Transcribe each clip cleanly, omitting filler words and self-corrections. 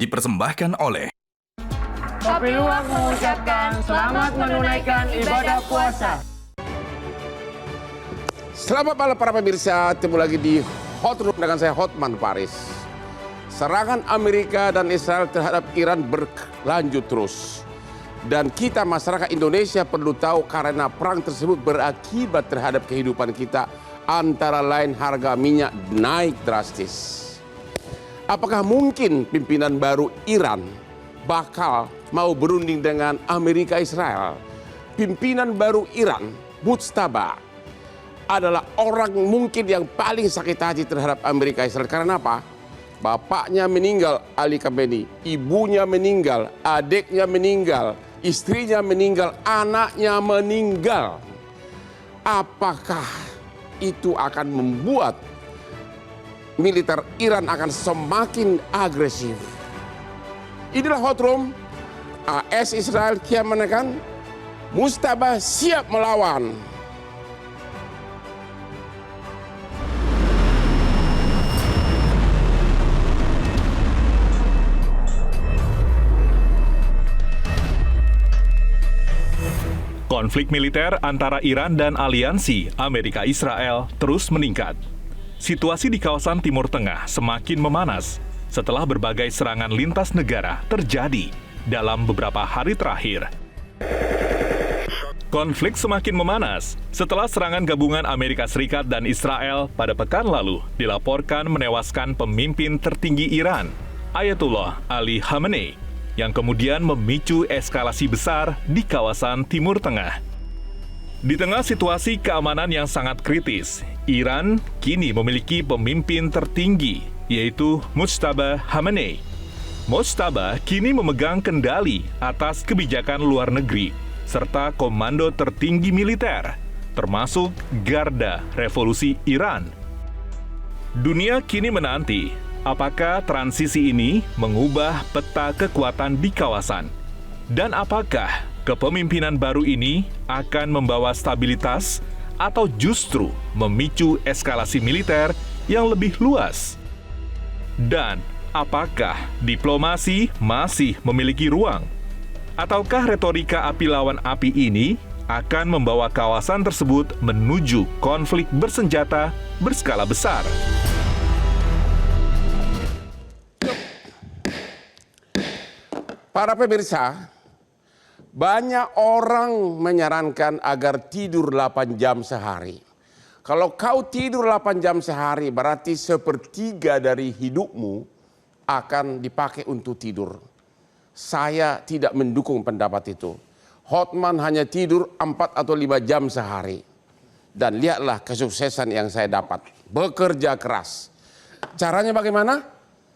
dipersembahkan oleh Kopi Luwak mengucapkan selamat menunaikan ibadah puasa. Selamat malam para pemirsa, ketemu lagi di Hot Room dengan saya Hotman Paris. Serangan Amerika dan Israel terhadap Iran berlanjut terus. Dan kita masyarakat Indonesia perlu tahu karena perang tersebut berakibat terhadap kehidupan kita. Antara lain harga minyak naik drastis. Apakah mungkin pimpinan baru Iran bakal mau berunding dengan Amerika Israel? Pimpinan baru Iran, Mujtaba, adalah orang mungkin yang paling sakit hati terhadap Amerika Israel. Karena apa? Bapaknya meninggal, Ali Khamenei, ibunya meninggal, adiknya meninggal, istrinya meninggal, anaknya meninggal. Apakah itu akan membuat militer Iran akan semakin agresif? Inilah Hot Room. AS Israel kian menekan, Mujtaba siap melawan. Konflik militer antara Iran dan aliansi Amerika-Israel terus meningkat. Situasi di kawasan Timur Tengah semakin memanas setelah berbagai serangan lintas negara terjadi dalam beberapa hari terakhir. Konflik semakin memanas setelah serangan gabungan Amerika Serikat dan Israel pada pekan lalu dilaporkan menewaskan pemimpin tertinggi Iran, Ayatollah Ali Khamenei, yang kemudian memicu eskalasi besar di kawasan Timur Tengah. Di tengah situasi keamanan yang sangat kritis, Iran kini memiliki pemimpin tertinggi, yaitu Mujtaba Khamenei. Mujtaba kini memegang kendali atas kebijakan luar negeri, serta komando tertinggi militer, termasuk Garda Revolusi Iran. Dunia kini menanti apakah transisi ini mengubah peta kekuatan di kawasan? Dan apakah kepemimpinan baru ini akan membawa stabilitas atau justru memicu eskalasi militer yang lebih luas? Dan apakah diplomasi masih memiliki ruang? Ataukah retorika api lawan api ini akan membawa kawasan tersebut menuju konflik bersenjata berskala besar? Para pemirsa, banyak orang menyarankan agar tidur 8 jam sehari. Kalau kau tidur 8 jam sehari, berarti sepertiga dari hidupmu akan dipakai untuk tidur. Saya tidak mendukung pendapat itu. Hotman hanya tidur 4 atau 5 jam sehari. Dan lihatlah kesuksesan yang saya dapat. Bekerja keras. Caranya bagaimana?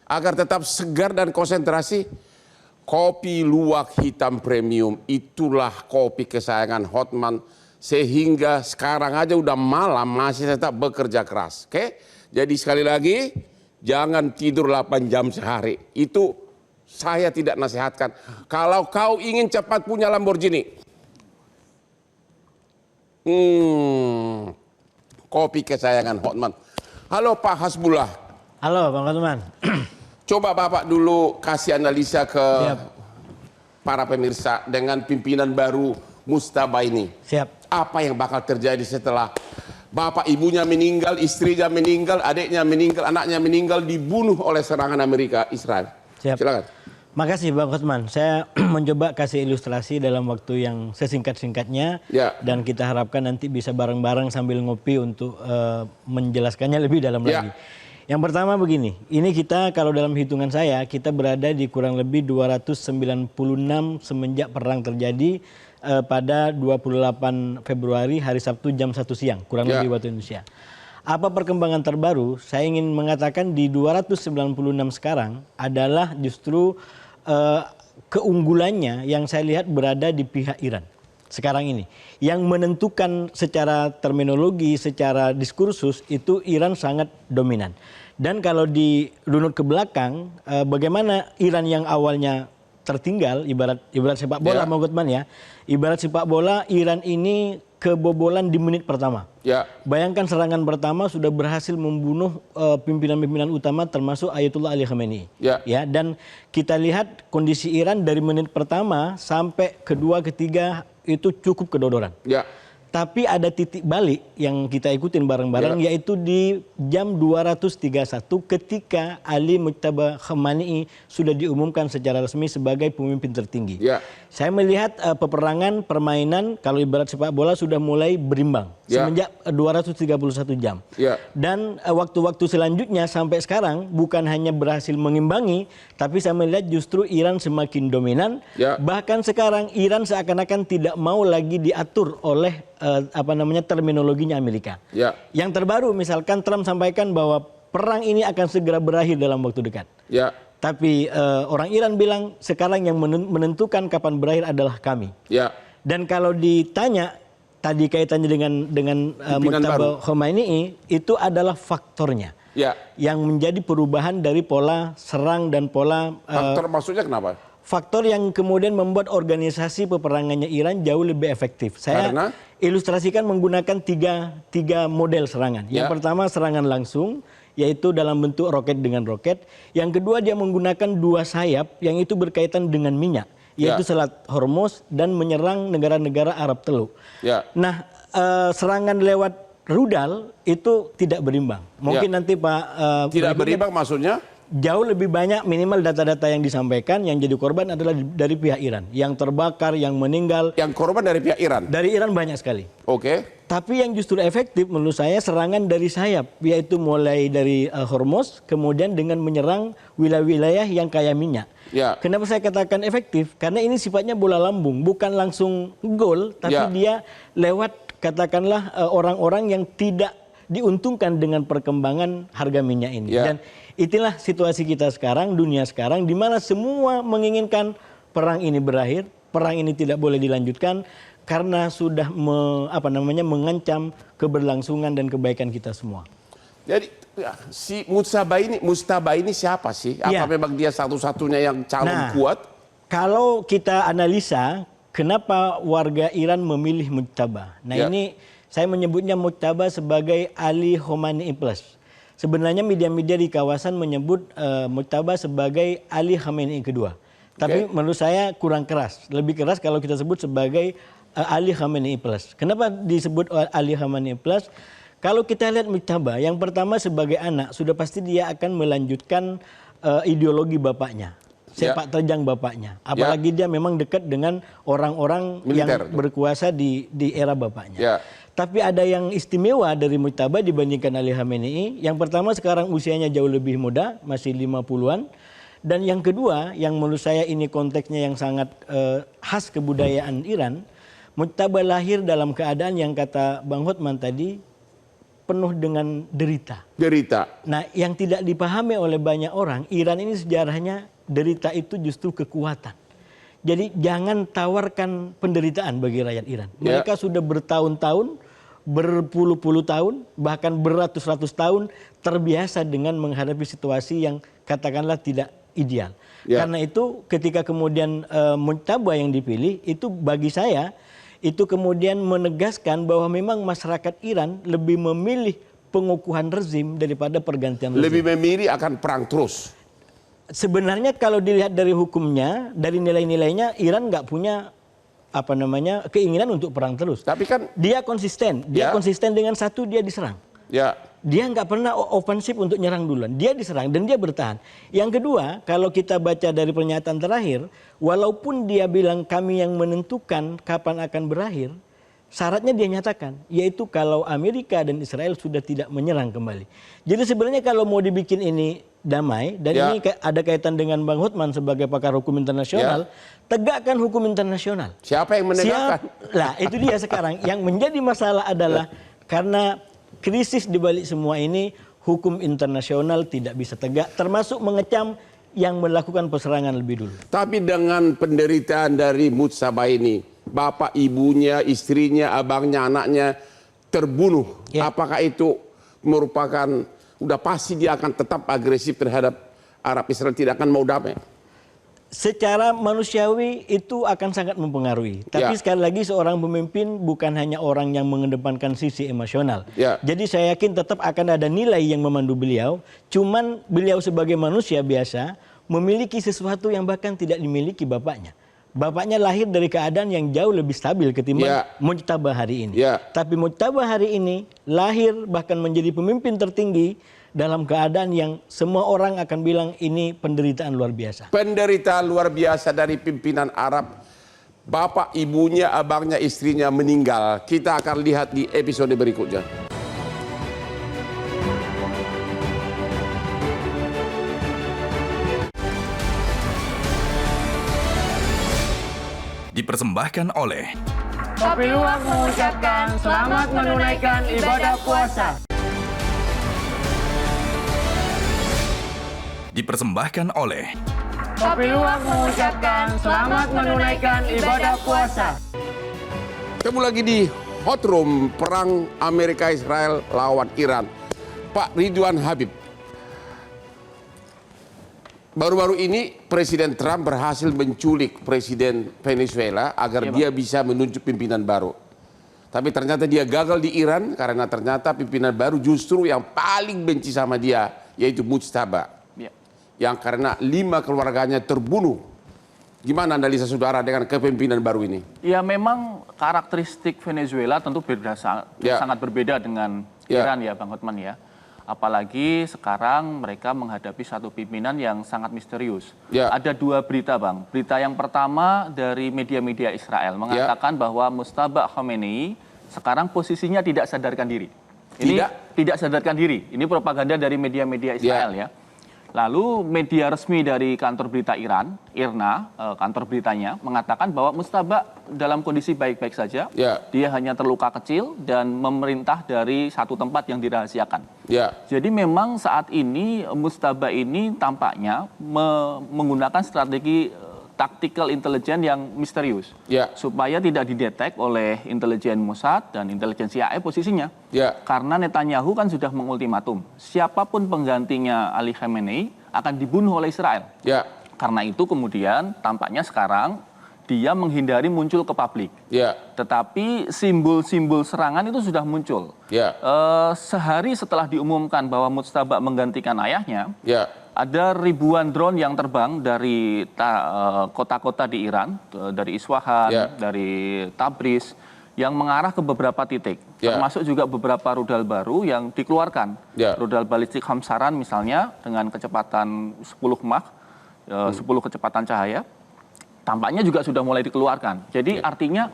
Agar tetap segar dan konsentrasi. Kopi luwak hitam premium, itulah kopi kesayangan Hotman. Sehingga sekarang aja udah malam masih tetap bekerja keras. Oke? Jadi sekali lagi, jangan tidur 8 jam sehari. Itu saya tidak nasihatkan. Kalau kau ingin cepat punya Lamborghini. Kopi kesayangan Hotman. Halo Pak Hasbullah. Halo Bang Hotman. Coba Bapak dulu kasih analisa ke para pemirsa dengan pimpinan baru Mujtaba ini. Siap. Apa yang bakal terjadi setelah bapak ibunya meninggal, istrinya meninggal, adiknya meninggal, anaknya meninggal, dibunuh oleh serangan Amerika Israel. Siap. Silakan. Makasih Bang Hotman. Saya mencoba kasih ilustrasi dalam waktu yang sesingkat-singkatnya. Ya. Dan kita harapkan nanti bisa bareng-bareng sambil ngopi untuk menjelaskannya lebih dalam lagi. Yang pertama begini, ini kita kalau dalam hitungan saya, kita berada di kurang lebih 296 semenjak perang terjadi pada 28 Februari hari Sabtu jam 1 siang, kurang lebih waktu Indonesia. Apa perkembangan terbaru? Saya ingin mengatakan di 296 sekarang adalah justru keunggulannya yang saya lihat berada di pihak Iran. Sekarang ini, yang menentukan secara terminologi, secara diskursus itu Iran sangat dominan. Dan kalau dirunut ke belakang, bagaimana Iran yang awalnya tertinggal, ibarat sepak bola, Bang Hotman ya, ibarat sepak bola, Iran ini kebobolan di menit pertama. Ya. Bayangkan serangan pertama sudah berhasil membunuh pimpinan-pimpinan utama termasuk Ayatullah Ali Khamenei. Ya. Ya, dan kita lihat kondisi Iran dari menit pertama sampai kedua, ketiga itu cukup kedodoran. Ya. Tapi ada titik balik yang kita ikutin bareng-bareng, yaitu di jam 231 ketika Ali Mujtaba Khamenei sudah diumumkan secara resmi sebagai pemimpin tertinggi. Ya. Saya melihat peperangan, permainan, kalau ibarat sepak bola sudah mulai berimbang semenjak 231 jam. Ya. Dan waktu-waktu selanjutnya sampai sekarang bukan hanya berhasil mengimbangi, tapi saya melihat justru Iran semakin dominan. Ya. Bahkan sekarang Iran seakan-akan tidak mau lagi diatur oleh terminologinya Amerika. Ya. Yang terbaru misalkan Trump sampaikan bahwa perang ini akan segera berakhir dalam waktu dekat. Ya. Tapi orang Iran bilang sekarang yang menentukan kapan berakhir adalah kami. Ya. Dan kalau ditanya tadi kaitannya dengan Mujtaba Khamenei, itu adalah faktornya. Ya. Yang menjadi perubahan dari pola serang dan pola Faktor maksudnya kenapa? faktor yang kemudian membuat organisasi peperangannya Iran jauh lebih efektif. Saya Karena? ilustrasikan menggunakan tiga model serangan. Yang pertama serangan langsung, yaitu dalam bentuk roket dengan roket. Yang kedua dia menggunakan dua sayap yang itu berkaitan dengan minyak, yaitu Selat Hormuz dan menyerang negara-negara Arab Teluk. Ya. Nah, serangan lewat rudal itu tidak berimbang. Mungkin nanti Pak Tidak berimbang maksudnya? jauh lebih banyak minimal data-data yang disampaikan yang jadi korban adalah dari pihak Iran. Yang terbakar, yang meninggal. Yang korban dari pihak Iran? Dari Iran banyak sekali. Oke. Tapi yang justru efektif menurut saya serangan dari sayap. Yaitu mulai dari Hormuz, kemudian dengan menyerang wilayah-wilayah yang kaya minyak. Ya. Kenapa saya katakan efektif? Karena ini sifatnya bola lambung. Bukan langsung gol, tapi dia lewat katakanlah orang-orang yang tidak diuntungkan dengan perkembangan harga minyak ini. Dan itulah situasi kita sekarang, dunia sekarang, di mana semua menginginkan perang ini berakhir, perang ini tidak boleh dilanjutkan karena sudah mengancam keberlangsungan dan kebaikan kita semua. Jadi si Mujtaba ini siapa sih? Apa memang dia satu-satunya yang calon kuat? Kalau kita analisa kenapa warga Iran memilih Mujtaba. Nah ini saya menyebutnya Mujtaba sebagai Ali Khamenei Plus. Sebenarnya media-media di kawasan menyebut Mujtaba sebagai Ali Khamenei kedua. Tapi menurut saya kurang keras. Lebih keras kalau kita sebut sebagai Ali Khamenei Plus. Kenapa disebut Ali Khamenei Plus? Kalau kita lihat Mujtaba, yang pertama sebagai anak sudah pasti dia akan melanjutkan ideologi bapaknya. Sepak terjang bapaknya. Apalagi dia memang dekat dengan orang-orang yang berkuasa di era bapaknya. Tapi ada yang istimewa dari Mujtaba dibandingkan Ali Khamenei. Yang pertama sekarang usianya jauh lebih muda, masih 50-an. Dan yang kedua, yang menurut saya ini konteksnya yang sangat khas kebudayaan Iran. Mujtaba lahir dalam keadaan yang kata Bang Hotman tadi, penuh dengan derita. Derita. Nah yang tidak dipahami oleh banyak orang, Iran ini sejarahnya derita itu justru kekuatan. Jadi jangan tawarkan penderitaan bagi rakyat Iran. Mereka sudah bertahun-tahun, berpuluh-puluh tahun, bahkan beratus-ratus tahun terbiasa dengan menghadapi situasi yang katakanlah tidak ideal. Karena itu ketika kemudian Mujtaba yang dipilih, itu bagi saya itu kemudian menegaskan bahwa memang masyarakat Iran lebih memilih pengukuhan rezim daripada pergantian rezim. Lebih memilih akan perang terus. Sebenarnya kalau dilihat dari hukumnya, dari nilai-nilainya, Iran nggak punya keinginan untuk perang terus. Tapi kan dia konsisten, konsisten dengan satu dia diserang. Dia nggak pernah ofensif untuk nyerang duluan. Dia diserang dan dia bertahan. Yang kedua, kalau kita baca dari pernyataan terakhir, walaupun dia bilang kami yang menentukan kapan akan berakhir, syaratnya dia nyatakan, yaitu kalau Amerika dan Israel sudah tidak menyerang kembali. Jadi sebenarnya kalau mau dibikin ini damai, dan ini ada kaitan dengan Bang Hotman sebagai pakar hukum internasional, tegakkan hukum internasional. Siapa yang menegakkan? Lah itu dia sekarang. Yang menjadi masalah adalah karena krisis di balik semua ini, hukum internasional tidak bisa tegak, termasuk mengecam yang melakukan perserangan lebih dulu. Tapi dengan penderitaan dari Mujtaba ini, bapak, ibunya, istrinya, abangnya, anaknya terbunuh. Apakah itu merupakan, udah pasti dia akan tetap agresif terhadap Arab Israel, tidak akan mau damai? secara manusiawi itu akan sangat mempengaruhi. Tapi sekali lagi seorang pemimpin bukan hanya orang yang mengedepankan sisi emosional. Jadi saya yakin tetap akan ada nilai yang memandu beliau. Cuman beliau sebagai manusia biasa memiliki sesuatu yang bahkan tidak dimiliki bapaknya. Bapaknya lahir dari keadaan yang jauh lebih stabil ketimbang Mujtaba hari ini. Tapi Mujtaba hari ini lahir bahkan menjadi pemimpin tertinggi dalam keadaan yang semua orang akan bilang ini penderitaan luar biasa. Penderitaan luar biasa dari pimpinan Arab. Bapak, ibunya, abangnya, istrinya meninggal. Kita akan lihat di episode berikutnya. Dipersembahkan oleh Kopi Luwak mengucapkan selamat menunaikan ibadah puasa. Dipersembahkan oleh Kopi Luwak mengucapkan selamat menunaikan ibadah puasa. Ketemu lagi di Hot Room, perang Amerika Israel lawan Iran. Pak Ridwan Habib. Baru-baru ini Presiden Trump berhasil menculik Presiden Venezuela agar dia bisa menunjuk pimpinan baru. Tapi ternyata dia gagal di Iran karena ternyata pimpinan baru justru yang paling benci sama dia, yaitu Mujtaba. Yang karena 5 keluarganya terbunuh. Gimana analisa saudara dengan kepemimpinan baru ini? Ya memang karakteristik Venezuela tentu sangat berbeda dengan Iran ya Bang Hotman ya. Apalagi sekarang mereka menghadapi satu pimpinan yang sangat misterius. Ada 2 berita Bang. Berita yang pertama dari media-media Israel mengatakan bahwa Mujtaba Khomeini sekarang posisinya tidak sadarkan diri. Ini tidak sadarkan diri. Ini propaganda dari media-media Israel ya. Lalu media resmi dari kantor berita Iran, IRNA, kantor beritanya, mengatakan bahwa Mujtaba dalam kondisi baik-baik saja. Dia hanya terluka kecil dan memerintah dari satu tempat yang dirahasiakan. Jadi memang saat ini Mujtaba ini tampaknya menggunakan strategi tactical intelligence yang misterius. Supaya tidak didetek oleh intelijen Mossad dan intelijen CIA posisinya. Karena Netanyahu kan sudah mengultimatum, siapapun penggantinya Ali Khamenei akan dibunuh oleh Israel. Karena itu kemudian tampaknya sekarang dia menghindari muncul ke publik. Tetapi simbol-simbol serangan itu sudah muncul. Sehari setelah diumumkan bahwa Mujtaba menggantikan ayahnya, ada ribuan drone yang terbang dari kota-kota di Iran, dari Iswahan, dari Tabriz, yang mengarah ke beberapa titik. Termasuk juga beberapa rudal baru yang dikeluarkan. Rudal balistik Hamsaran misalnya dengan kecepatan 10 Mach, 10 kecepatan cahaya, tampaknya juga sudah mulai dikeluarkan. Jadi artinya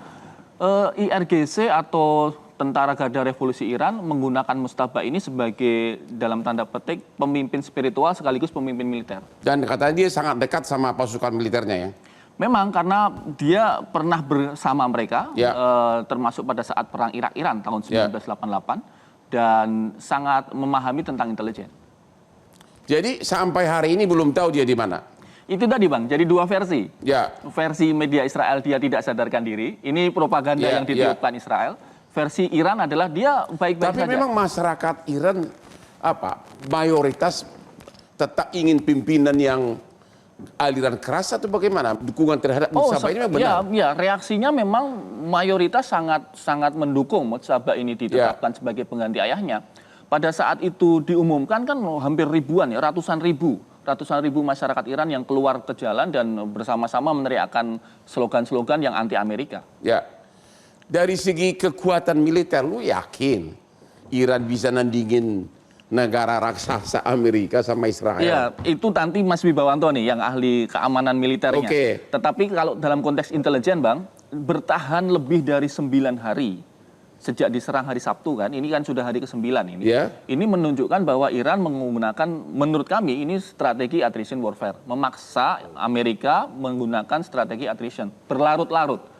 IRGC atau Tentara Garda Revolusi Iran menggunakan Mujtaba ini sebagai dalam tanda petik pemimpin spiritual sekaligus pemimpin militer. Dan katanya dia sangat dekat sama pasukan militernya ya? Memang karena dia pernah bersama mereka, termasuk pada saat perang Irak-Iran tahun 1988, dan sangat memahami tentang intelijen. Jadi sampai hari ini belum tahu dia di mana? Itu tadi Bang, jadi 2 versi. Versi media Israel dia tidak sadarkan diri, ini propaganda yang ditiupkan Israel. Versi Iran adalah dia baik-baik saja. Tapi memang masyarakat Iran mayoritas tetap ingin pimpinan yang aliran keras atau bagaimana? Dukungan terhadap Mujtaba ini memang benar? Ya, reaksinya memang mayoritas sangat mendukung Mujtaba ini ditetapkan sebagai pengganti ayahnya. Pada saat itu diumumkan kan hampir ribuan ya, ratusan ribu masyarakat Iran yang keluar ke jalan dan bersama-sama meneriakkan slogan-slogan yang anti Amerika. Dari segi kekuatan militer, lu yakin Iran bisa nandingin negara raksasa Amerika sama Israel? Ya, itu nanti Mas Wibawanto nih yang ahli keamanan militernya. Tetapi kalau dalam konteks intelijen Bang, bertahan lebih dari 9 hari sejak diserang hari Sabtu kan, ini kan sudah hari ke-9 ini. Ini menunjukkan bahwa Iran menggunakan, menurut kami ini strategi attrition warfare, memaksa Amerika menggunakan strategi attrition berlarut-larut.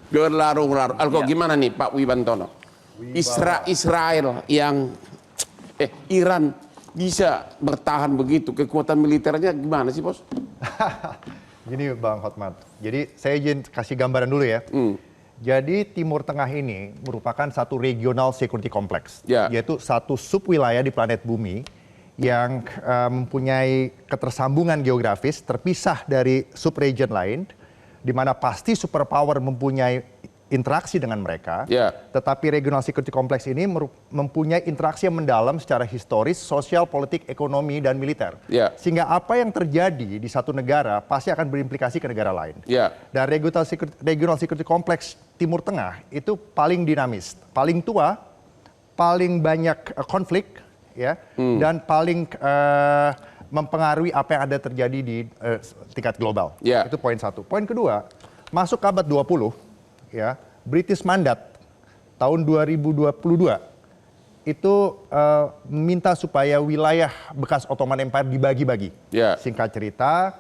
Gimana nih Pak Wibantono? Israel yang Iran bisa bertahan begitu, kekuatan militernya gimana sih Bos? Gini Bang Hotman, jadi saya izin kasih gambaran dulu ya. Jadi Timur Tengah ini merupakan satu regional security complex, yaitu satu subwilayah di planet bumi yang mempunyai ketersambungan geografis terpisah dari subregion lain, di mana pasti superpower mempunyai interaksi dengan mereka, tetapi regional security complex ini mempunyai interaksi yang mendalam secara historis, sosial, politik, ekonomi, dan militer. Sehingga apa yang terjadi di satu negara pasti akan berimplikasi ke negara lain. Dan regional security complex Timur Tengah itu paling dinamis, paling tua, paling banyak konflik, ya, dan paling mempengaruhi apa yang ada terjadi di tingkat global. Itu poin satu. Poin kedua, masuk ke abad 20, ya, British Mandat tahun 2022 itu minta supaya wilayah bekas Ottoman Empire dibagi-bagi. Singkat cerita,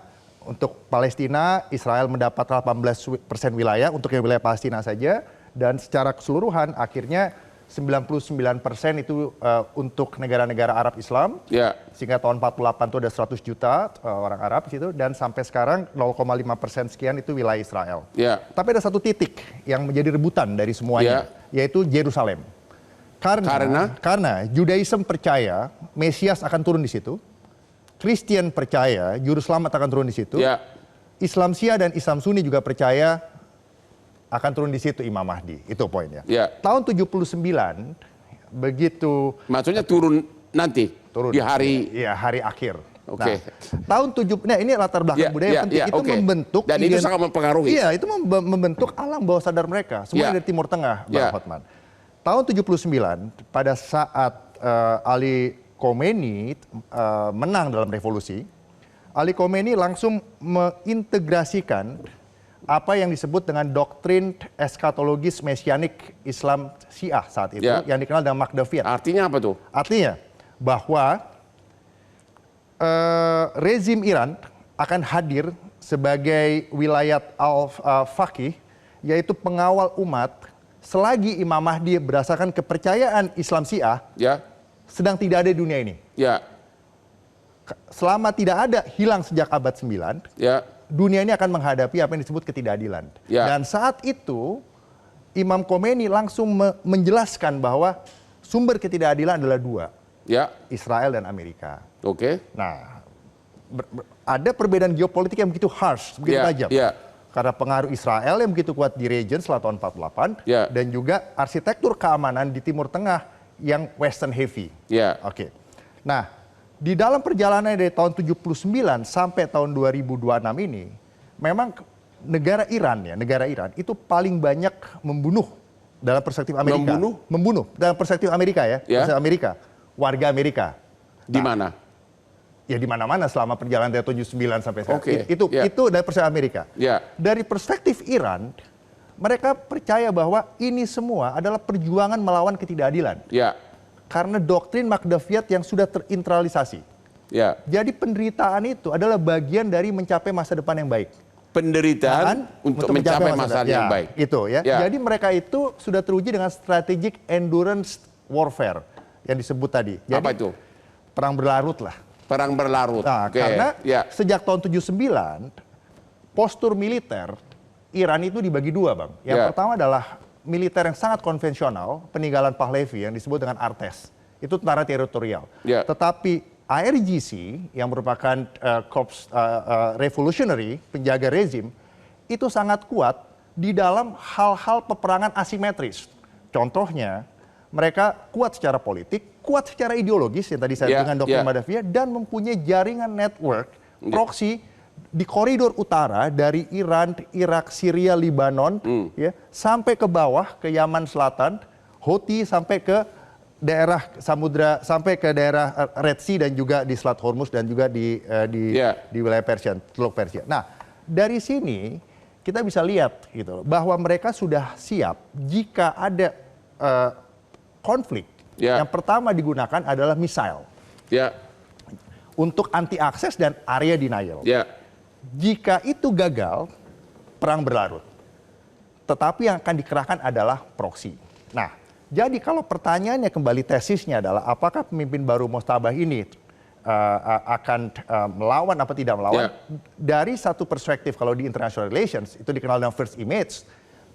untuk Palestina, Israel mendapat 18% wilayah untuk yang wilayah Palestina saja, dan secara keseluruhan akhirnya 99% itu untuk negara-negara Arab Islam, sehingga tahun 48 itu ada 100 juta orang Arab di situ, dan sampai sekarang 0,5% sekian itu wilayah Israel. Tapi ada satu titik yang menjadi rebutan dari semuanya, yaitu Yerusalem. Karena Judaism percaya Mesias akan turun di situ, Kristen percaya Juru Selamat akan turun di situ, Islam Syiah dan Islam Sunni juga percaya akan turun di situ Imam Mahdi. Itu poinnya. Tahun 79 begitu. Maksudnya turun nanti di hari hari akhir. Nah, tahun ini latar belakang budaya penting. Itu membentuk dan itu sangat mempengaruhi. Iya, itu membentuk alam bawah sadar mereka. Semua dari Timur Tengah, Bang Hotman. Tahun 79 pada saat Ali Khomeini menang dalam revolusi, Ali Khomeini langsung mengintegrasikan apa yang disebut dengan doktrin eskatologis mesianik Islam Syiah saat itu, yang dikenal dengan Magdaviyat. Artinya apa tuh? Artinya bahwa rezim Iran akan hadir sebagai wilayah al-faqih, yaitu pengawal umat, selagi Imam Mahdi berdasarkan kepercayaan Islam Syiah sedang tidak ada di dunia ini. Selama tidak ada, hilang sejak abad 9, dunia ini akan menghadapi apa yang disebut ketidakadilan. Dan saat itu Imam Khomeini langsung menjelaskan bahwa sumber ketidakadilan adalah dua, Israel dan Amerika. Nah, ada perbedaan geopolitik yang begitu harsh, begitu tajam. Karena pengaruh Israel yang begitu kuat di region setelah tahun 48, dan juga arsitektur keamanan di Timur Tengah yang Western heavy. Nah, di dalam perjalanan dari tahun 79 sampai tahun 2026 ini, memang negara Iran itu paling banyak membunuh dalam perspektif Amerika. Membunuh dalam perspektif Amerika perspektif Amerika, warga Amerika. Di mana? Ya di mana-mana selama perjalanan dari 79 sampai sekarang. Itu dari perspektif Amerika. Dari perspektif Iran, mereka percaya bahwa ini semua adalah perjuangan melawan ketidakadilan. Karena doktrin Magdaviyat yang sudah terinternalisasi. Jadi penderitaan itu adalah bagian dari mencapai masa depan yang baik. Penderitaan untuk mencapai masa yang baik. Itu ya. Jadi mereka itu sudah teruji dengan strategic endurance warfare yang disebut tadi. Jadi, apa itu? Perang berlarut lah. Perang berlarut. Nah, karena sejak tahun 79 postur militer Iran itu dibagi dua, Bang. Yang pertama adalah militer yang sangat konvensional, peninggalan Pahlavi yang disebut dengan Artes. Itu tentara teritorial. Tetapi IRGC yang merupakan korps revolutionary, penjaga rezim, itu sangat kuat di dalam hal-hal peperangan asimetris. Contohnya, mereka kuat secara politik, kuat secara ideologis yang tadi saya dengan Dr. Madavia, dan mempunyai jaringan network proksi di koridor utara dari Iran, Irak, Syria, Lebanon, sampai ke bawah ke Yaman Selatan, Houthi sampai ke daerah samudra, sampai ke daerah Red Sea dan juga di Selat Hormuz dan juga di wilayah Persia, Teluk Persia. Nah, dari sini kita bisa lihat gitu bahwa mereka sudah siap jika ada konflik. Yang pertama digunakan adalah misail untuk anti akses dan area denial. Jika itu gagal, perang berlarut. Tetapi yang akan dikerahkan adalah proksi. Nah, jadi kalau pertanyaannya kembali tesisnya adalah apakah pemimpin baru Mostabah ini akan melawan apa tidak melawan? Dari satu perspektif kalau di international relations itu dikenal dengan first image,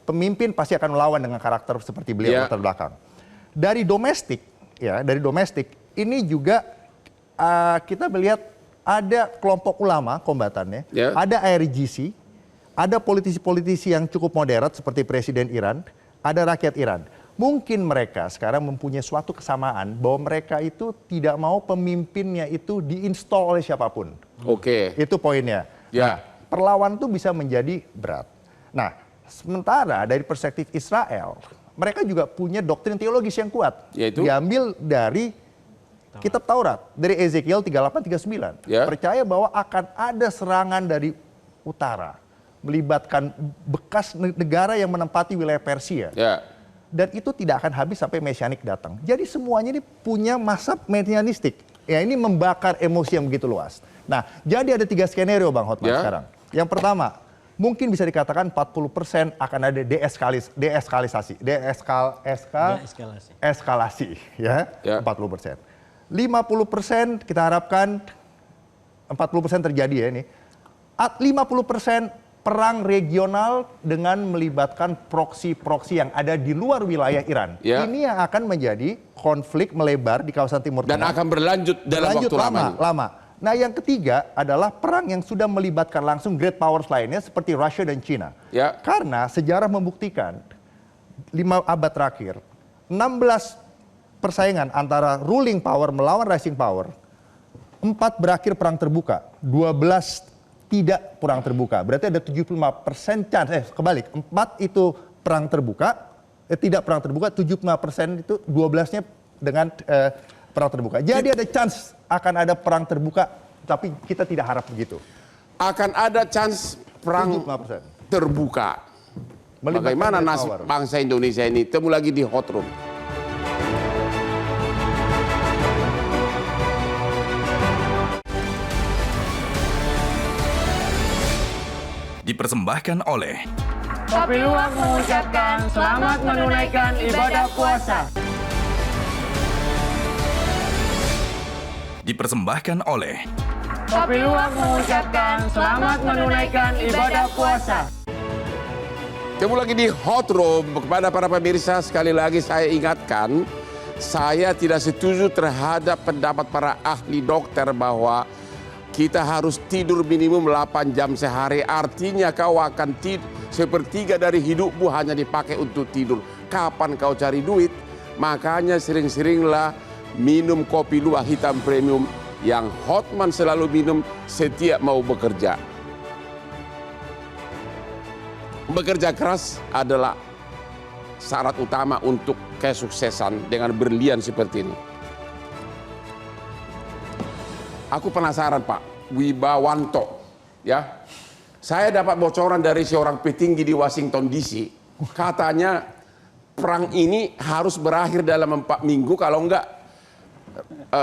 pemimpin pasti akan melawan dengan karakter seperti beliau latar belakang. Dari domestik, ini juga kita melihat ada kelompok ulama kombatannya, ada IRGC, ada politisi-politisi yang cukup moderat seperti Presiden Iran, ada rakyat Iran. Mungkin mereka sekarang mempunyai suatu kesamaan bahwa mereka itu tidak mau pemimpinnya itu diinstal oleh siapapun. Oke. Itu poinnya. Ya. Nah, perlawanan itu bisa menjadi berat. Nah, sementara dari perspektif Israel, mereka juga punya doktrin teologis yang kuat. Yaitu? Diambil dari Kitab Taurat, dari Ezekiel 38-39. Percaya bahwa akan ada serangan dari utara, melibatkan bekas negara yang menempati wilayah Persia. Dan itu tidak akan habis sampai Mesianik datang. Jadi semuanya ini punya masa mesianistik. Ya, ini membakar emosi yang begitu luas. Nah, jadi ada 3 skenario Bang Hotman sekarang. Yang pertama, mungkin bisa dikatakan 40% akan ada deeskalasi, ya, 40%. 50% kita harapkan 40% terjadi ya ini. 50% perang regional dengan melibatkan proksi-proksi yang ada di luar wilayah Iran. Ini yang akan menjadi konflik melebar di kawasan Timur Tengah. Dan akan berlanjut dalam waktu lama. Nah, yang ketiga adalah perang yang sudah melibatkan langsung great powers lainnya seperti Rusia dan China. Karena sejarah membuktikan 5 abad terakhir, 16 persaingan antara ruling power melawan rising power, 4 berakhir perang terbuka, 12 tidak perang terbuka. Berarti ada 75% chance, kebalik, 4 itu perang terbuka, tidak perang terbuka, 75% itu 12-nya dengan perang terbuka. Jadi ada chance akan ada perang terbuka, tapi kita tidak harap begitu. Akan ada chance perang 75% terbuka. Bagaimana nasib bangsa Indonesia ini? Temu lagi di Hot Room. Dipersembahkan oleh Kopi Luwak mengucapkan selamat menunaikan ibadah puasa. Dipersembahkan oleh Kopi Luwak mengucapkan selamat menunaikan ibadah puasa. Ketemu lagi di Hot Room. Kepada para pemirsa, sekali lagi saya ingatkan, saya tidak setuju terhadap pendapat para ahli dokter bahwa kita harus tidur minimum 8 jam sehari. Artinya kau akan tidur, 1/3 dari hidupmu hanya dipakai untuk tidur. Kapan kau cari duit? Makanya sering-seringlah minum kopi luwak hitam premium yang Hotman selalu minum setiap mau bekerja. Bekerja keras adalah syarat utama untuk kesuksesan dengan berlian seperti ini. Aku penasaran Pak Wibawanto, ya. Saya dapat bocoran dari seorang petinggi di Washington DC. Katanya perang ini harus berakhir dalam 4 minggu, kalau enggak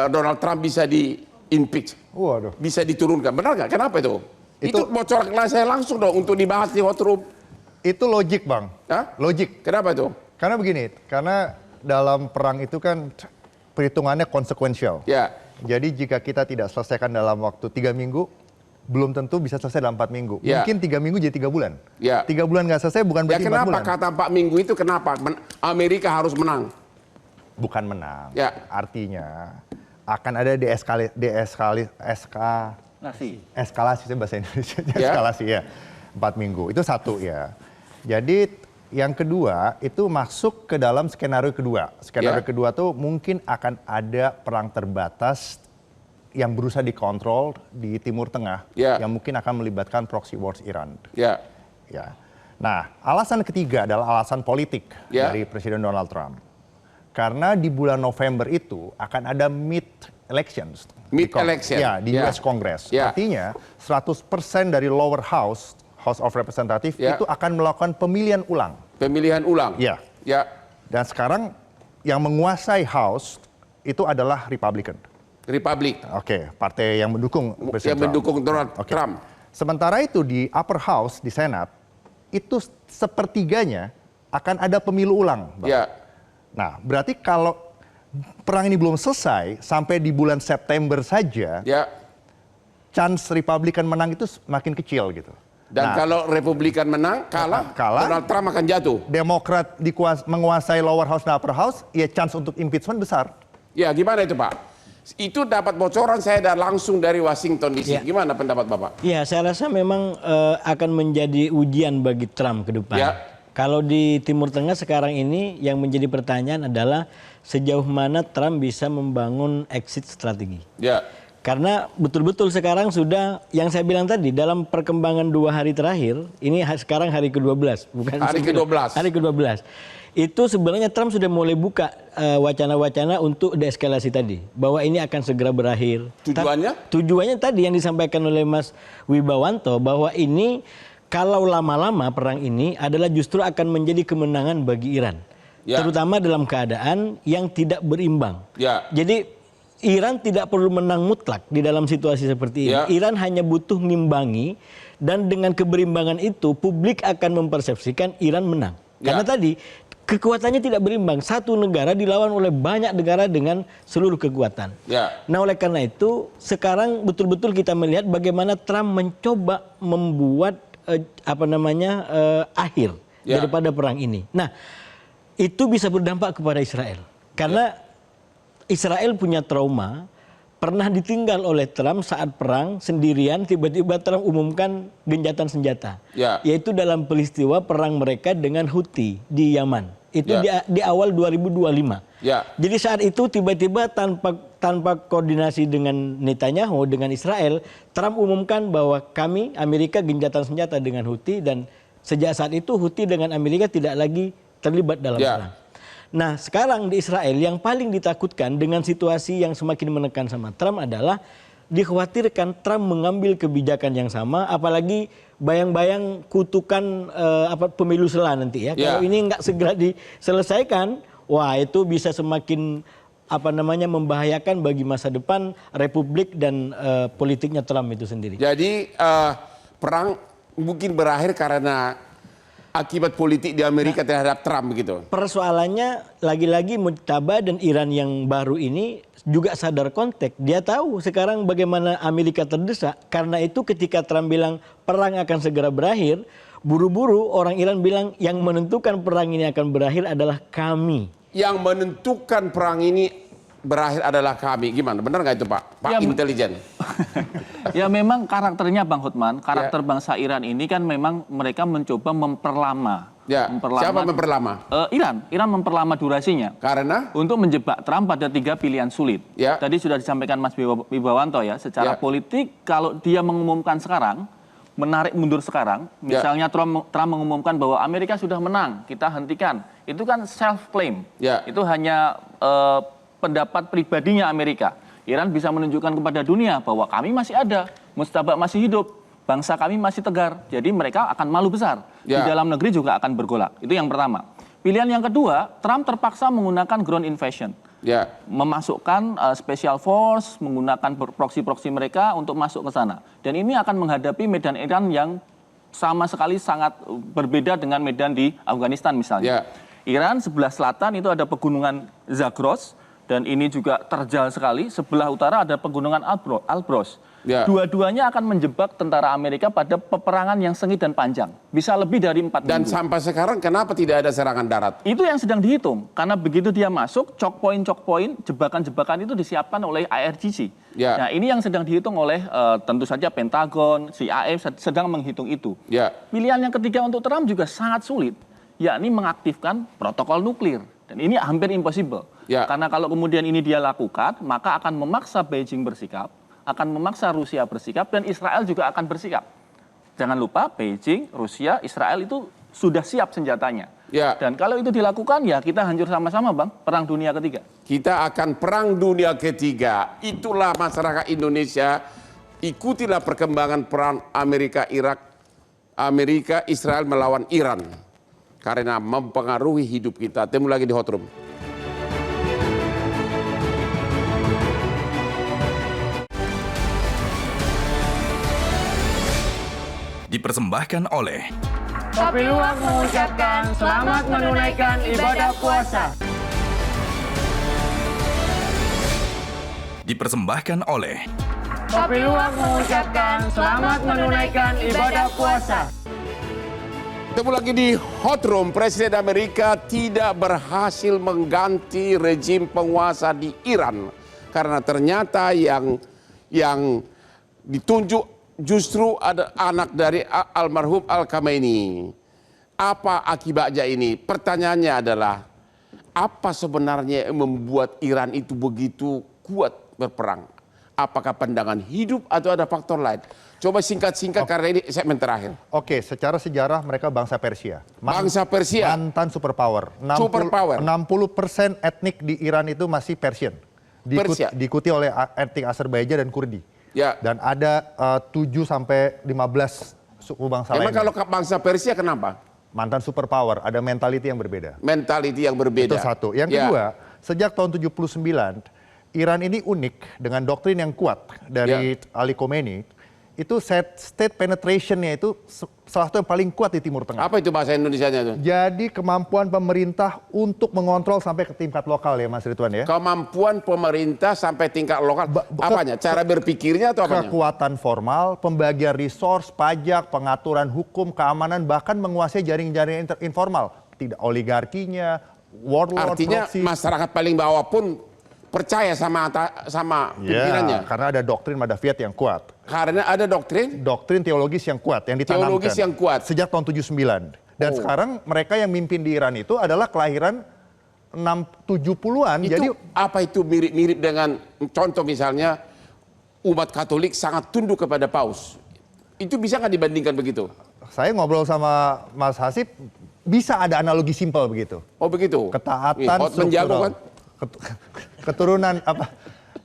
Donald Trump bisa di-impeach. Waduh. Bisa diturunkan. Benar nggak? Kenapa itu? Itu bocoran saya langsung dong untuk dibahas di Hot Room. Itu logik Bang. Logik. Kenapa itu? Karena begini, karena dalam perang itu kan perhitungannya konsekuensial. Jadi jika kita tidak selesaikan dalam waktu 3 minggu, belum tentu bisa selesai dalam 4 minggu. Mungkin 3 minggu jadi 3 bulan. 3 bulan nggak selesai bukan berarti 4 bulan. Kenapa kata 4 minggu itu kenapa? Amerika harus menang. Bukan menang. Artinya akan ada eskalasi bahasa Indonesia. Eskalasi ya. 4 minggu. Itu satu ya. Jadi yang kedua itu masuk ke dalam skenario kedua. Skenario kedua tuh mungkin akan ada perang terbatas yang berusaha dikontrol di Timur Tengah, yang mungkin akan melibatkan proxy wars Iran. Nah, alasan ketiga adalah alasan politik dari Presiden Donald Trump. Karena di bulan November itu akan ada mid-elections. Di US Congress. Artinya 100% dari lower house of Representative itu akan melakukan pemilihan ulang. Pemilihan ulang? Dan sekarang yang menguasai House itu adalah Republican. Partai yang mendukung Presiden Donald Trump. Sementara itu di upper house, di Senat, itu 1/3 akan ada pemilu ulang. Nah, berarti kalau perang ini belum selesai, sampai di bulan September saja, chance Republikan menang itu makin kecil gitu. Dan kalau Republikan menang, kalah, Donald Trump akan jatuh. Demokrat menguasai lower house dan upper house, ya chance untuk impeachment besar. Ya, gimana itu Pak? Itu dapat bocoran saya langsung dari Washington DC. Gimana pendapat Bapak? Ya, saya rasa memang akan menjadi ujian bagi Trump ke depan. Kalau di Timur Tengah sekarang ini yang menjadi pertanyaan adalah sejauh mana Trump bisa membangun exit strategi. Karena betul-betul sekarang sudah yang saya bilang tadi dalam perkembangan 2 hari terakhir, ini sekarang hari ke-12, bukan hari ke-12. Hari ke-12. Itu sebenarnya Trump sudah mulai buka wacana-wacana untuk deeskalasi tadi, bahwa ini akan segera berakhir. Tujuannya? Tujuannya tadi yang disampaikan oleh Mas Wibawanto, bahwa ini kalau lama-lama perang ini adalah justru akan menjadi kemenangan bagi Iran. Terutama dalam keadaan yang tidak berimbang. Jadi Iran tidak perlu menang mutlak di dalam situasi seperti ini. Iran hanya butuh ngimbangi, dan dengan keberimbangan itu publik akan mempersepsikan Iran menang. Karena tadi kekuatannya tidak berimbang. Satu negara dilawan oleh banyak negara dengan seluruh kekuatan. Nah, oleh karena itu sekarang betul-betul kita melihat bagaimana Trump mencoba membuat akhir daripada perang ini. Nah, itu bisa berdampak kepada Israel. Karena Israel punya trauma, pernah ditinggal oleh Trump saat perang sendirian, tiba-tiba Trump umumkan gencatan senjata. Yaitu dalam peristiwa perang mereka dengan Houthi di Yaman. Itu di awal 2025. Jadi saat itu tiba-tiba tanpa koordinasi dengan Netanyahu, dengan Israel, Trump umumkan bahwa kami, Amerika, gencatan senjata dengan Houthi, dan sejak saat itu Houthi dengan Amerika tidak lagi terlibat dalam perang. Nah, sekarang di Israel yang paling ditakutkan dengan situasi yang semakin menekan sama Trump adalah dikhawatirkan Trump mengambil kebijakan yang sama, apalagi bayang-bayang kutukan pemilu sela nanti ya. Kalau ini nggak segera diselesaikan, wah itu bisa semakin membahayakan bagi masa depan Republik dan politiknya Trump itu sendiri. Jadi perang mungkin berakhir karena akibat politik di Amerika terhadap Trump gitu. Persoalannya lagi-lagi Mujtaba dan Iran yang baru ini juga sadar konteks. Dia tahu sekarang bagaimana Amerika terdesak. Karena itu ketika Trump bilang perang akan segera berakhir, buru-buru orang Iran bilang yang menentukan perang ini akan berakhir adalah kami. Yang menentukan perang ini berakhir adalah kami. Gimana? Benar nggak itu Pak? Pak intelijen. Ya memang karakternya Bang Hotman, karakter bangsa Iran ini kan memang mereka mencoba memperlama. Siapa memperlama? Iran memperlama durasinya. Karena? Untuk menjebak Trump pada 3 pilihan sulit. Tadi sudah disampaikan Mas Wibawanto ya, secara politik kalau dia mengumumkan sekarang, menarik mundur sekarang, misalnya Trump mengumumkan bahwa Amerika sudah menang, kita hentikan. Itu kan self-claim. Itu hanya pendapat pribadinya Amerika. Iran bisa menunjukkan kepada dunia bahwa kami masih ada, Mujtaba masih hidup, bangsa kami masih tegar. Jadi mereka akan malu besar. Di dalam negeri juga akan bergolak. Itu yang pertama. Pilihan yang kedua, Trump terpaksa menggunakan ground invasion. Memasukkan special force, menggunakan proksi-proksi mereka untuk masuk ke sana. Dan ini akan menghadapi medan Iran yang sama sekali sangat berbeda dengan medan di Afghanistan misalnya. Iran sebelah selatan itu ada pegunungan Zagros, dan ini juga terjal sekali. Sebelah utara ada pegunungan Alborz. Dua-duanya akan menjebak tentara Amerika pada peperangan yang sengit dan panjang. Bisa lebih dari 4 minggu. Dan sampai sekarang kenapa tidak ada serangan darat? Itu yang sedang dihitung. Karena begitu dia masuk, choke point, jebakan-jebakan itu disiapkan oleh IRGC. Nah ini yang sedang dihitung oleh tentu saja Pentagon, CIA sedang menghitung itu. Pilihan yang ketiga untuk Trump juga sangat sulit, yakni mengaktifkan protokol nuklir. Dan ini hampir impossible. Karena kalau kemudian ini dia lakukan, maka akan memaksa Beijing bersikap, akan memaksa Rusia bersikap, dan Israel juga akan bersikap. Jangan lupa Beijing, Rusia, Israel itu sudah siap senjatanya. Dan kalau itu dilakukan, ya kita hancur sama-sama Bang, perang dunia ketiga. Kita akan perang dunia ketiga. Itulah masyarakat Indonesia. Ikutilah perkembangan perang Amerika, Israel melawan Iran. Karena mempengaruhi hidup kita. Temu lagi di Hot Room. Dipersembahkan oleh Kopi Luwak mengucapkan selamat menunaikan ibadah puasa. Dipersembahkan oleh Kopi Luwak mengucapkan selamat menunaikan ibadah puasa. Ketemu lagi di Hot Room. Presiden Amerika tidak berhasil mengganti rejim penguasa di Iran Karena ternyata yang ditunjuk justru ada anak dari almarhum Al-Khamenei. Apa akibatnya ini? Pertanyaannya adalah, apa sebenarnya yang membuat Iran itu begitu kuat berperang? Apakah pandangan hidup atau ada faktor lain? Coba singkat-singkat karena ini segmen terakhir. Oke, secara sejarah mereka bangsa Persia. Bangsa Persia. Mantan superpower. Superpower. 60% etnik di Iran itu masih Persian. Persia. Diikuti oleh etnik Azerbaijan dan Kurdi. Ya. Dan ada 7 sampai 15 suku bangsa lain. Emang kalau bangsa Persia kenapa? Mantan superpower, ada mentality yang berbeda. Mentality yang berbeda. Itu satu. Yang kedua, sejak tahun 79, Iran ini unik dengan doktrin yang kuat dari Ali Khamenei. Itu state penetration-nya itu salah satu yang paling kuat di Timur Tengah. Apa itu bahasa Indonesianya itu? Jadi kemampuan pemerintah untuk mengontrol sampai ke tingkat lokal ya Mas Ridwan ya. Kemampuan pemerintah sampai tingkat lokal. Apanya? Cara berpikirnya atau apanya? Kekuatan formal, pembagian resource, pajak, pengaturan hukum, keamanan, bahkan menguasai jaring-jaring informal. Tidak oligarkinya, warlord, artinya proxy. Masyarakat paling bawah pun percaya sama pimpinannya. Karena ada doktrin Madaviat yang kuat. Karena ada doktrin teologis yang kuat yang ditanamkan. Teologis yang kuat sejak tahun 79. Dan sekarang mereka yang mimpin di Iran itu adalah kelahiran 70-an. Jadi apa itu mirip-mirip dengan contoh misalnya umat Katolik sangat tunduk kepada paus. Itu bisa nggak dibandingkan begitu? Saya ngobrol sama Mas Hasib, bisa ada analogi simpel begitu. Oh begitu. Ketaatan struktural. Kan? Keturunan apa?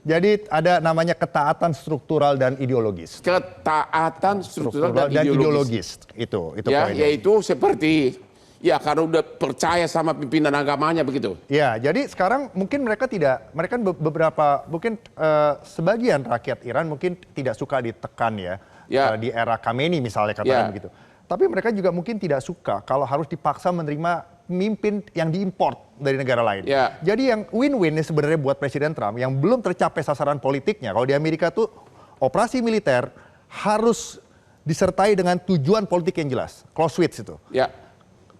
Jadi ada namanya ketaatan struktural dan ideologis. Ketaatan struktural dan ideologis. Itu ya, poinnya. yaitu seperti ya karena udah percaya sama pimpinan agamanya begitu. Ya, jadi sekarang mungkin mereka mungkin sebagian rakyat Iran mungkin tidak suka ditekan ya. Di era Khamenei misalnya katakan begitu. Tapi mereka juga mungkin tidak suka kalau harus dipaksa menerima pemimpin yang diimport dari negara lain. Jadi yang win-win sebenarnya buat Presiden Trump yang belum tercapai sasaran politiknya. Kalau di Amerika tuh operasi militer harus disertai dengan tujuan politik yang jelas. Close switch itu.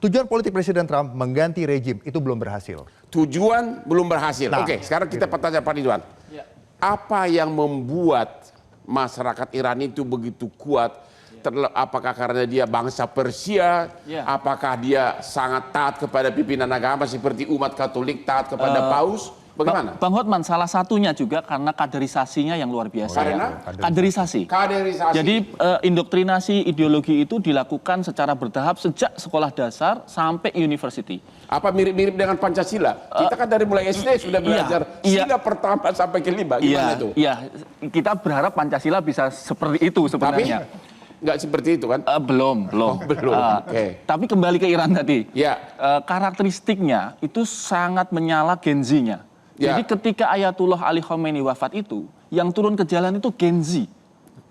Tujuan politik Presiden Trump mengganti rejim itu belum berhasil. Tujuan belum berhasil. Oke, sekarang kita bertanya Pak Ridwan. Apa yang membuat masyarakat Iran itu begitu kuat? Apakah karena dia bangsa Persia? Apakah dia sangat taat kepada pimpinan agama seperti umat Katolik taat kepada paus? Bagaimana? Bang Hotman, salah satunya juga karena kaderisasinya yang luar biasa. Karena? Kaderisasi. Jadi indoktrinasi ideologi itu dilakukan secara bertahap sejak sekolah dasar sampai university. Apa mirip-mirip dengan Pancasila? Kita kan dari mulai SD sudah belajar sila pertama sampai kelima. Gimana itu? Iya, kita berharap Pancasila bisa seperti itu sebenarnya. Nggak seperti itu kan? Belum. Tapi kembali ke Iran tadi. Karakteristiknya itu sangat menyala Gen Z-nya. Jadi ketika Ayatullah Ali Khamenei wafat itu, yang turun ke jalan itu Gen Z.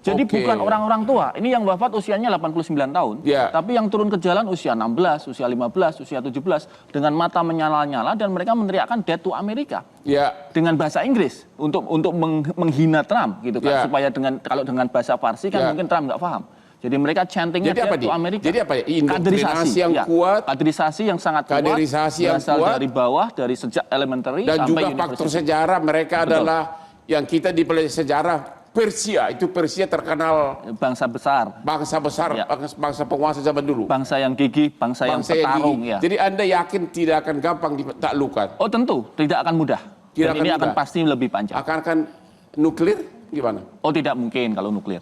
Jadi bukan orang-orang tua. Ini yang wafat usianya 89 tahun. Tapi yang turun ke jalan usia 16, usia 15, usia 17. Dengan mata menyala-nyala dan mereka meneriakkan death to America. Dengan bahasa Inggris. Untuk menghina Trump gitu kan. Supaya kalau dengan bahasa Farsi kan mungkin Trump nggak paham. Jadi mereka chantingnya death to America. Jadi apa ya? Indoktrinasi yang kuat. Kaderisasi yang sangat kuat. Berasal dari bawah, dari sejak elementary dan sampai juga faktor sejarah mereka adalah yang kita dipelajari sejarah Persia. Itu Persia terkenal bangsa besar. Bangsa penguasa zaman dulu. Bangsa yang gigih, bangsa yang petarung. Jadi Anda yakin tidak akan gampang ditaklukkan? Oh tentu, tidak akan mudah. Dan ini akan pasti lebih panjang. Akan nuklir gimana? Oh tidak mungkin kalau nuklir.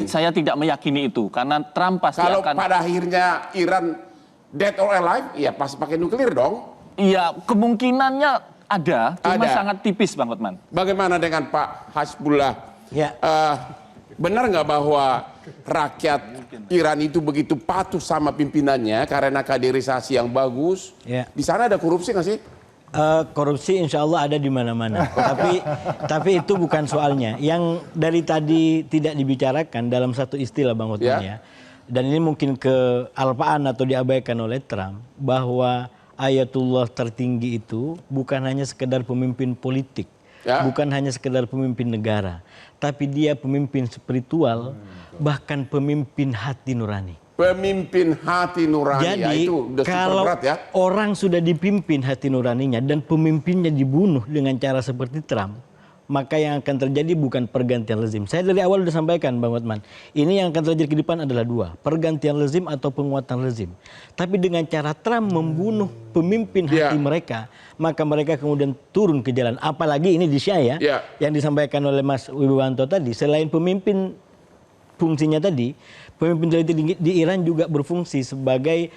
Saya tidak meyakini itu karena Trump pasti kalau akan. Pada akhirnya Iran dead or alive, ya pasti pakai nuklir dong. Iya, kemungkinannya ada, cuma sangat tipis Bang Hotman. Bagaimana dengan Pak Hasbullah? Benar nggak bahwa rakyat Iran itu begitu patuh sama pimpinannya karena kaderisasi yang bagus? Di sana ada korupsi nggak sih? Korupsi insya Allah ada di mana-mana. tapi itu bukan soalnya. Yang dari tadi tidak dibicarakan dalam satu istilah Bang Hotman ya. Dan ini mungkin kealpaan atau diabaikan oleh Trump. Bahwa Ayatullah tertinggi itu bukan hanya sekedar pemimpin politik. Bukan hanya sekedar pemimpin negara. Tapi dia pemimpin spiritual. Bahkan pemimpin hati nurani. Pemimpin hati nurani. Jadi itu udah kalau berat, ya? Orang sudah dipimpin hati nuraninya dan pemimpinnya dibunuh dengan cara seperti Trump, maka yang akan terjadi bukan pergantian rezim. Saya dari awal sudah sampaikan, Bang Hotman, ini yang akan terjadi ke depan adalah dua, pergantian rezim atau penguatan rezim. Tapi dengan cara Trump membunuh pemimpin hati mereka, maka mereka kemudian turun ke jalan. Apalagi ini di Syria yang disampaikan oleh Mas Wibowanto tadi, selain pemimpin fungsinya tadi, pemimpin tertinggi di Iran juga berfungsi sebagai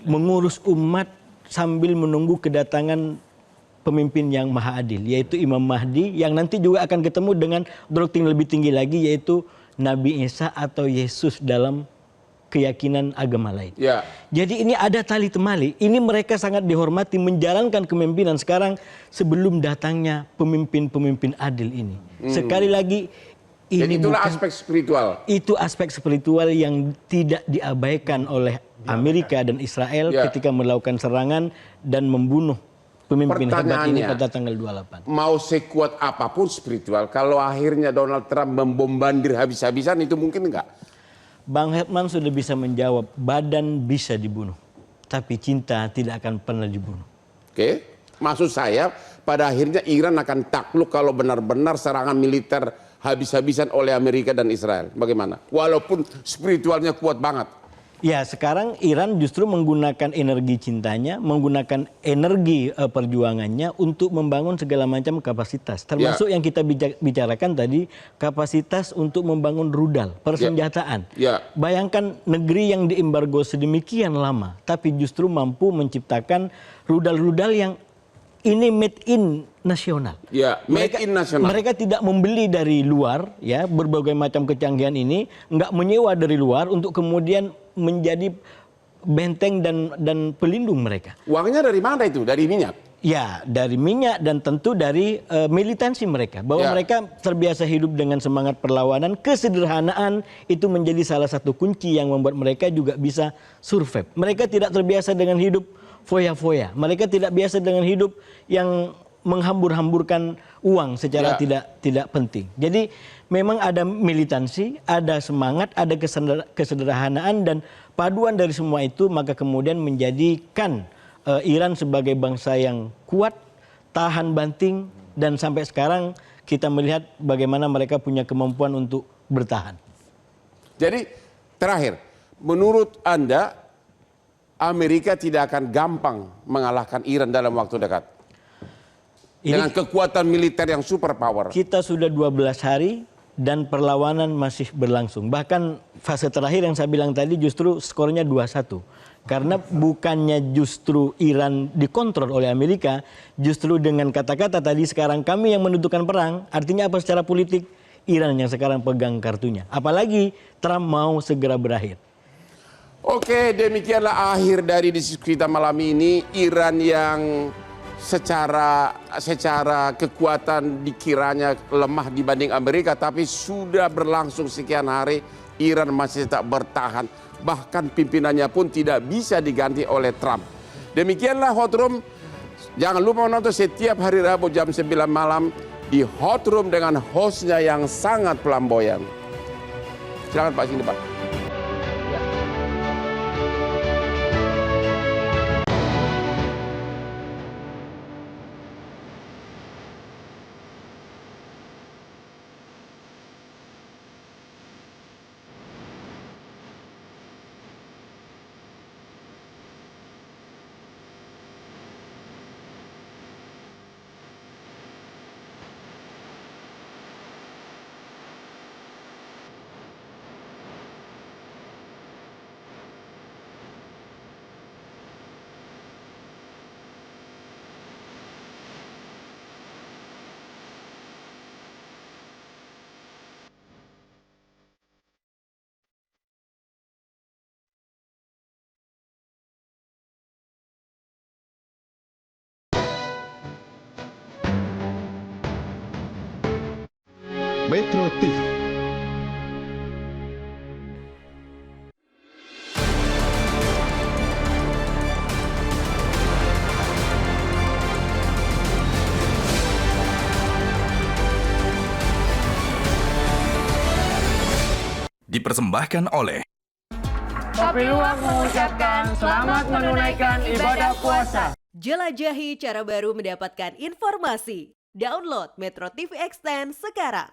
mengurus umat sambil menunggu kedatangan pemimpin yang maha adil, yaitu Imam Mahdi, yang nanti juga akan ketemu dengan doktrin lebih tinggi lagi, yaitu Nabi Isa atau Yesus dalam keyakinan agama lain. Jadi ini ada tali temali, ini mereka sangat dihormati menjalankan kepemimpinan sekarang sebelum datangnya pemimpin-pemimpin adil ini. Sekali lagi, ini itulah bukan, aspek spiritual. Itu aspek spiritual yang tidak diabaikan oleh Amerika dan Israel ketika melakukan serangan dan membunuh pemimpin hebat ini pada tanggal 28. Mau sekuat apapun spiritual, kalau akhirnya Donald Trump membombardir habis-habisan, itu mungkin enggak? Bang Hetman sudah bisa menjawab, badan bisa dibunuh, tapi cinta tidak akan pernah dibunuh. Oke, maksud saya pada akhirnya Iran akan takluk kalau benar-benar serangan militer habis-habisan oleh Amerika dan Israel. Bagaimana? Walaupun spiritualnya kuat banget. Ya, sekarang Iran justru menggunakan energi cintanya, menggunakan energi perjuangannya untuk membangun segala macam kapasitas. Termasuk yang kita bicarakan tadi, kapasitas untuk membangun rudal, persenjataan. Bayangkan negeri yang diembargo sedemikian lama, tapi justru mampu menciptakan rudal-rudal yang ini made in nasional. Made in nasional. Mereka tidak membeli dari luar, ya, berbagai macam kecanggihan ini, nggak menyewa dari luar untuk kemudian menjadi benteng dan pelindung mereka. Uangnya dari mana itu? Dari minyak? Ya, dari minyak dan tentu dari militansi mereka. Bahwa mereka terbiasa hidup dengan semangat perlawanan, kesederhanaan itu menjadi salah satu kunci yang membuat mereka juga bisa survive. Mereka tidak terbiasa dengan hidup foya-foya. Mereka tidak biasa dengan hidup yang menghambur-hamburkan uang secara tidak penting. Jadi memang ada militansi, ada semangat, ada kesederhanaan, dan paduan dari semua itu maka kemudian menjadikan Iran sebagai bangsa yang kuat, tahan banting, dan sampai sekarang kita melihat bagaimana mereka punya kemampuan untuk bertahan. Jadi terakhir, menurut Anda Amerika tidak akan gampang mengalahkan Iran dalam waktu dekat? Dengan kekuatan militer yang super power. Kita sudah 12 hari dan perlawanan masih berlangsung. Bahkan fase terakhir yang saya bilang tadi justru skornya 2-1. Karena bukannya justru Iran dikontrol oleh Amerika, justru dengan kata-kata tadi sekarang kami yang menentukan perang, artinya apa secara politik? Iran yang sekarang pegang kartunya. Apalagi Trump mau segera berakhir. Oke, demikianlah akhir dari diskusi kita malam ini. Iran yang secara kekuatan dikiranya lemah dibanding Amerika, tapi sudah berlangsung sekian hari, Iran masih tetap bertahan. Bahkan pimpinannya pun tidak bisa diganti oleh Trump. Demikianlah Hot Room. Jangan lupa menonton setiap hari Rabu jam 9 malam di Hot Room dengan hostnya yang sangat flamboyan. Silakan Pak, sini Pak. Metro TV. Dipersembahkan oleh Kopi Luwak mengucapkan selamat menunaikan ibadah puasa. Jelajahi cara baru mendapatkan informasi. Download Metro TV Extend sekarang.